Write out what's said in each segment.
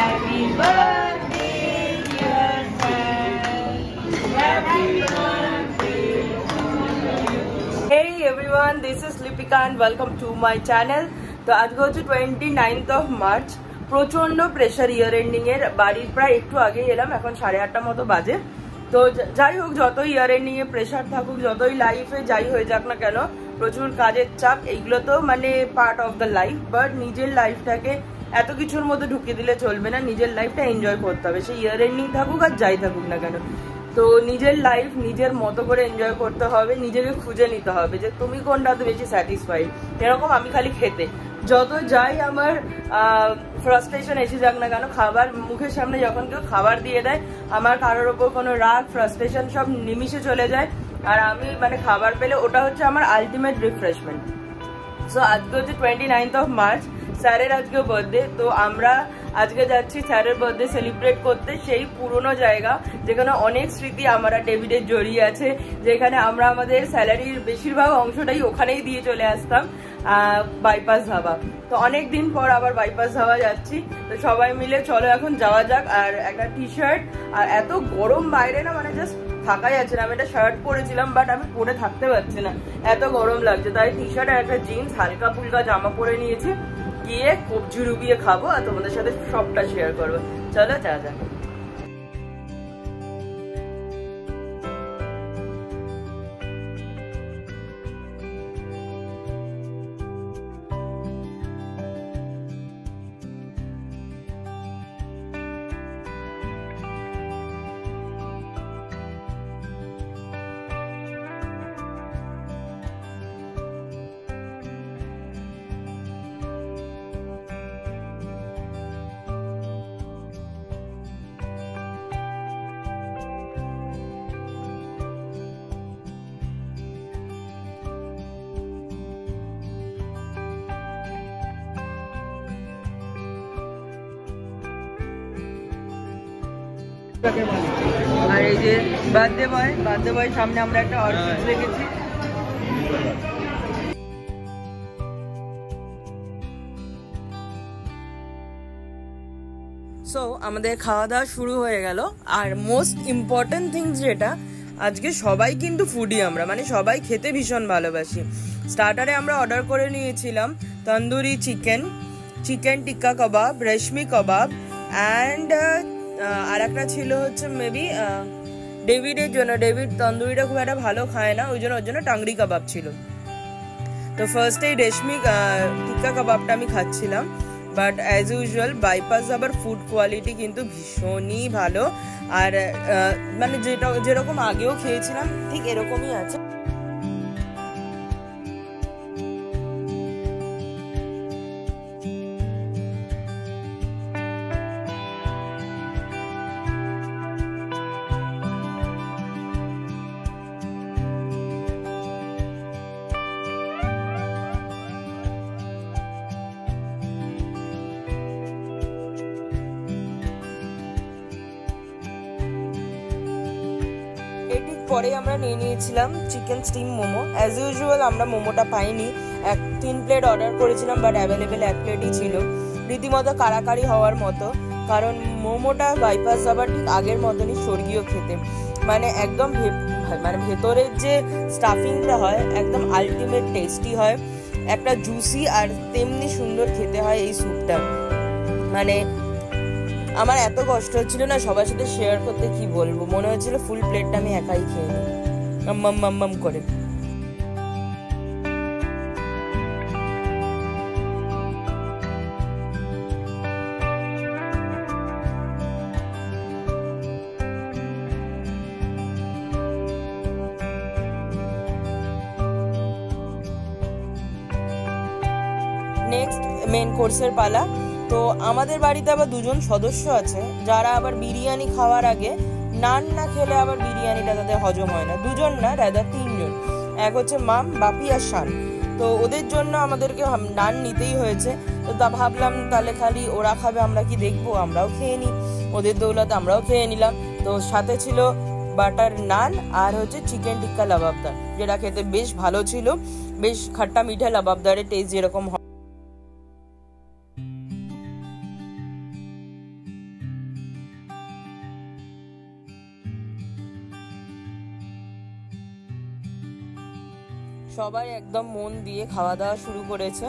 Happy birthday, dear Sam. Happy birthday to you. Hey everyone, this is Lipika and welcome to my channel. তো আজকে হচ্ছে 29th of March. প্রচন্ড pressure year ending এর। বাড়ির প্রায় একটু আগে এলাম, এখন 8:30 মতো বাজে। তো যাই হোক, যতই ইয়ার এন্ডিং এ প্রেশার থাকুক, যতই লাইফে যাই হয়ে যাক না কেন, প্রচুর কাজের চাপ, এইগুলো তো মানে part of the life. But নিজের লাইফটাকে এত কিছুর মধ্যে ঢুকিয়ে দিলে চলবে না, নিজের লাইফটা এনজয় করতে হবে। সে ইয়ার এন্ডিং থাকুক আর যাই থাকুক না কেন। তো নিজের লাইফ নিজের মতো করে এনজয় করতে হবে, নিজেকে খুঁজে নিতে হবে যে তুমি কোনটাতে বেশি স্যাটিসফাইড। এরকম আমি খালি খেতে যত যাই আমার ফ্রাস্ট্রেশন এসে যাক না কেন, খাবার মুখের সামনে যখন কেউ খাবার দিয়ে দেয়, আমার কারোর ওপর কোনো রাগ ফ্রাস্ট্রেশন সব নিমিশে চলে যায়। আর আমি মানে খাবার পেলে ওটা হচ্ছে আমার আলটিমেট রিফ্রেশমেন্ট। সো আজকে হচ্ছে 29th of March, স্যারের আজকে বার্থডে। তো আমরা আজকে যাচ্ছি স্যারের বার্থডে সেলিব্রেট করতে সেই পুরনো জায়গা যেখানে অনেক স্মৃতি আমার আর ডেভিডের জড়িয়ে আছে, যেখানে আমরা আমাদের স্যালারির বেশিরভাগ অংশটাই ওখানেই দিয়ে চলে আসতাম, বাইপাস ধাবা। তো অনেক দিন পর আবার বাইপাস ধাবা যাচ্ছি। তো সবাই মিলে চলো এখন যাওয়া যাক। আর একটা টি শার্ট, আর এত গরম বাইরে না, মানে জাস্ট থাকাই যাচ্ছে না। আমি একটা শার্ট পরেছিলাম বাট আমি পরে থাকতে পারছি না, এত গরম লাগছে। তাই টি শার্ট আর একটা জিন্স হালকা ফুলকা জামা পরে নিয়েছি। গিয়ে কবজি ডুবিয়ে খাবো আর তোমাদের সাথে সবটা শেয়ার করবো। চলো যা যাক। আর এই যে বার্থডে বয় সামনে আমরা একটা অর্কিড রেখেছি। সো আমাদের খাওয়া দাওয়া শুরু হয়ে গেল। আর মোস্ট ইম্পর্টেন্ট থিংস যেটা, আজকে সবাই কিন্তু ফুডি, আমরা মানে সবাই খেতে ভীষণ ভালোবাসি। স্টার্টারে আমরা অর্ডার করে নিয়েছিলাম তন্দুরি চিকেন টিক্কা কাবাব, রেশমি কাবাব অ্যান্ড আর একটা ছিল হচ্ছে মেবি ডেভিডের জন্য। ডেভিড তন্দুরিটা খুব একটা ভালো খায় না, ওর জন্য টাংরি কাবাব ছিল। তো ফার্স্টে রেশমি টিক্কা কাবাবটা আমি খাচ্ছিলাম। বাট অ্যাজ ইউজুয়াল বাইপাস আবার ফুড কোয়ালিটি কিন্তু ভীষণই ভালো। আর মানে যেরকম আগেও খেয়েছিলাম ঠিক এরকমই আছে। পরে আমরা নিয়ে নিয়েছিলাম chicken steam momo. As usual আমরা মোমোটা পাইনি, 3 প্লেট অর্ডার করেছিলাম বাট অ্যাভেলেবেল 1 প্লেটই ছিল। রীতিমতো কারাকারি হওয়ার মতো, কারণ মোমোটা বাইপাস আবার ঠিক আগের মতনই স্বর্গীয় খেতে। মানে একদম মানে ভেতরের যে স্টাফিংটা হয় একদম আলটিমেট টেস্টি হয়, একটা জুসি আর তেমনি সুন্দর খেতে হয় এই স্যুপটা। মানে আমার এত কষ্ট হচ্ছিল না সবার সাথে শেয়ার করতে, কি বলবো, মনে হচ্ছিল ফুল প্লেটটা আমি একাই খেয়ে নিই মাম করে। নেক্সট মেন কোর্সের পালা। তো আমাদের বাড়িতে আবার 2জন সদস্য আছে যারা আবার বিরিয়ানি খাওয়ার আগে নান না খেলে আবার বিরিয়ানিটা তাদের হজম হয় না। 2জন না, রাদার 3জন। এক হচ্ছে মাম, বাপি আর শান। তো ওদের জন্য আমাদেরকে নান নিতেই হয়েছে। তো ভাবলাম তাহলে খালি ওরা খাবে, আমরা কি দেখবো, আমরাও খেয়ে নিই, ওদের দৌলতে আমরাও খেয়ে নিলাম। তো সাথে ছিল বাটার নান আর হচ্ছে চিকেন টিক্কা লাবাবদার, যেটা খেতে বেশ ভালো ছিল, বেশ খাট্টা মিঠা লাবাবদারের টেস্ট যেরকম হয়। সবাই একদম মন দিয়ে খাওয়া দাওয়া শুরু করেছে।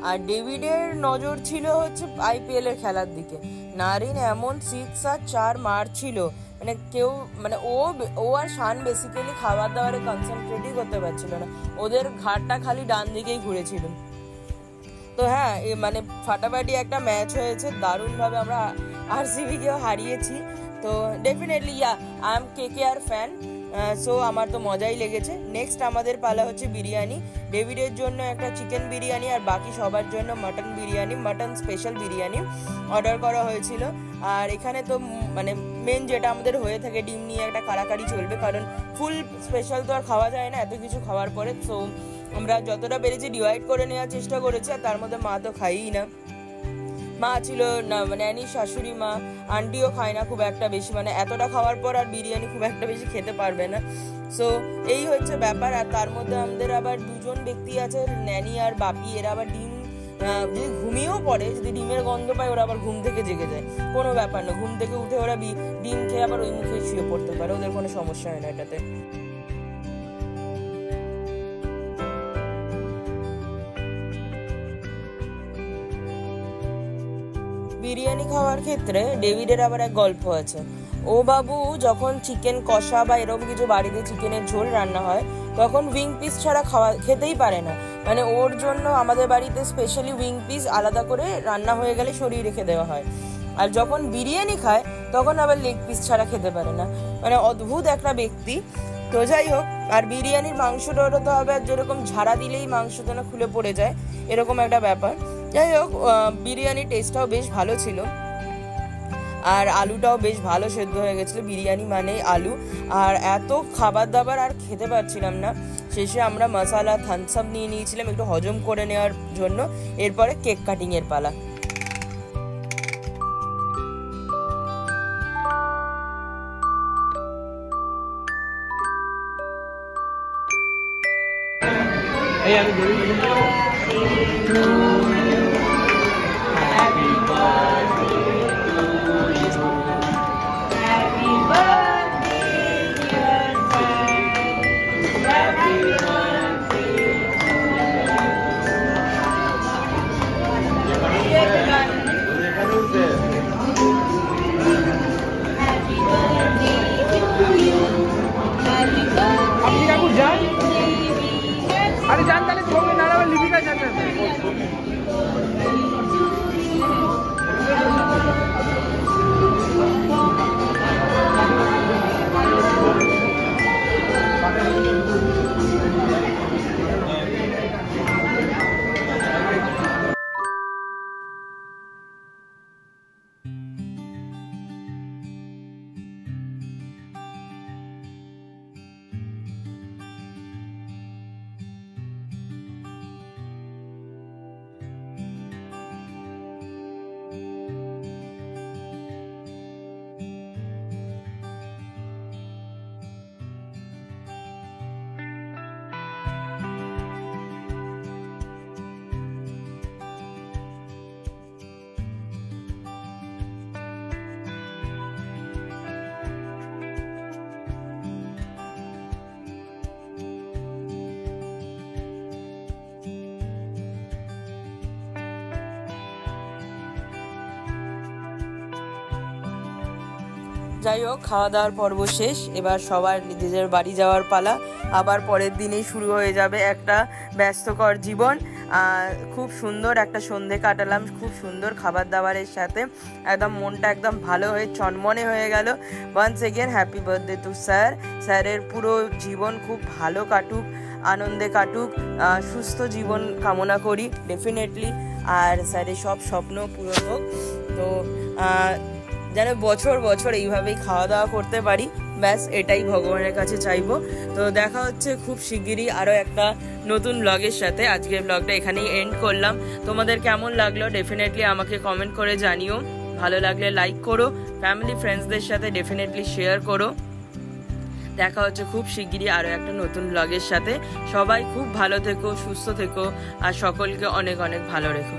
আর ডেভিডের নজর ছিল হচ্ছে IPL এর খেলার দিকে। নারিন এমন 6 আর 4 মারছিল, মানে কেউ মানে ও আর শান বেসিক্যালি খাবার দাবারে কনসেন্ট্রেটই করতে পারছিল না, ওদের ঘাটটা খালি ডান দিকেই ঘুরেছিল। তো হ্যাঁ, মানে ফাটাফাটি একটা ম্যাচ হয়েছে, দারুণভাবে আমরা RCB কেও হারিয়েছি। তো definitely I am KKR fan, so আমার তো মজাই লেগেছে। নেক্সট আমাদের পালা হচ্ছে বিরিয়ানি। ডেভিডের জন্য একটা চিকেন বিরিয়ানি আর বাকি সবার জন্য mutton biryani, mutton special biryani order করা হয়েছিল। আর এখানে তো মানে মেন যেটা আমাদের হয়ে থাকে, ডিম নিয়ে একটা কারাকারি চলবে, কারণ ফুল স্পেশাল তো আর খাওয়া যায় না এত কিছু খাওয়ার পরে। সো আমরা যতটা পেরেছি ডিভাইড করে নেওয়ার চেষ্টা করেছি। আর তার মধ্যে মা তো খাইই না, মা ছিল না, মানে অ্যানির শাশুড়ি মা, আন্টিও খায় না খুব একটা বেশি, মানে এতটা খাওয়ার পর আর বিরিয়ানি খুব একটা বেশি খেতে পারবে না। সো এই হচ্ছে ব্যাপার। আর তার মধ্যে আমাদের আবার দুজন ব্যক্তি আছে, ন্যানি আর বাপি, এরা আবার ডিম যদি ঘুমিয়েও পড়ে, যদি ডিমের গন্ধ পায় ওরা আবার ঘুম থেকে জেগে যায়, কোনো ব্যাপার না, ঘুম থেকে উঠে ওরা ডিম খেয়ে আবার ওই মুখে শুয়ে পড়তে পারে, ওদের কোনো সমস্যা হয় না এটাতে। বিরিয়ানি খাওয়ার ক্ষেত্রে ডেভিডের আবার এক গল্প আছে। ও বাবু যখন চিকেন কষা বা এরকম কিছু বাড়িতে চিকেনের ঝোল রান্না হয়, তখন উইং পিস ছাড়া খেতেই পারে না। মানে ওর জন্য আমাদের বাড়িতে স্পেশালি উইং পিস আলাদা করে রান্না হয়ে গেলে সরিয়ে রেখে দেওয়া হয়। আর যখন বিরিয়ানি খায় তখন আবার লেগ পিস ছাড়া খেতে পারে না, মানে অদ্ভুত একটা ব্যক্তি। তো যাই হোক, আর বিরিয়ানির মাংসটা তো হবে যেরকম ঝাড়া দিলেই মাংসটা না খুলে পড়ে যায়, এরকম একটা ব্যাপার। যাই হোক, বিরিয়ানির টেস্টটাও বেশ ভালো ছিল, আর আলুটাও বেশ ভালো সেদ্ধ হয়ে গেছিলো। বিরিয়ানি মানে আলু। আর এত খাবার দাবার আর খেতে পারছিলাম না, শেষে আমরা মশালা থামস আপ নিয়ে নিয়েছিলাম একটু হজম করে নেওয়ার জন্য। এরপরে কেক কাটিং এর পালা। अरे जानता नहीं तो नारा लिपिका जानता है। যাই হোক, খাওয়া দাওয়ার পর্ব শেষ, এবার সবার নিজেদের বাড়ি যাওয়ার পালা। আবার পরের দিনেই শুরু হয়ে যাবে একটা ব্যস্তকর জীবন। খুব সুন্দর একটা সন্ধে কাটালাম, খুব সুন্দর খাবার দাবারের সাথে, একদম মনটা একদম ভালো হয়ে চনমনে হয়ে গেল। Once again happy birthday to sir. স্যারের পুরো জীবন খুব ভালো কাটুক, আনন্দে কাটুক, সুস্থ জীবন কামনা করি ডেফিনেটলি। আর স্যারের সব স্বপ্ন পূরণ হোক। তো যেন বছর বছর এইভাবেই খাওয়া দাওয়া করতে পারি, ব্যাস এটাই ভগবানের কাছে চাইবো। তো দেখা হচ্ছে খুব শিগগিরই আরও একটা নতুন ব্লগের সাথে। আজকের ব্লগটা এখানেই এন্ড করলাম। তোমাদের কেমন লাগলো ডেফিনেটলি আমাকে কমেন্ট করে জানিও। ভালো লাগলে লাইক করো, ফ্যামিলি ফ্রেন্ডসদের সাথে ডেফিনেটলি শেয়ার করো। দেখা হচ্ছে খুব শিগগিরই আরও একটা নতুন ব্লগের সাথে। সবাই খুব ভালো থেকো, সুস্থ থেকো, আর সকলকে অনেক অনেক ভালো রেখো।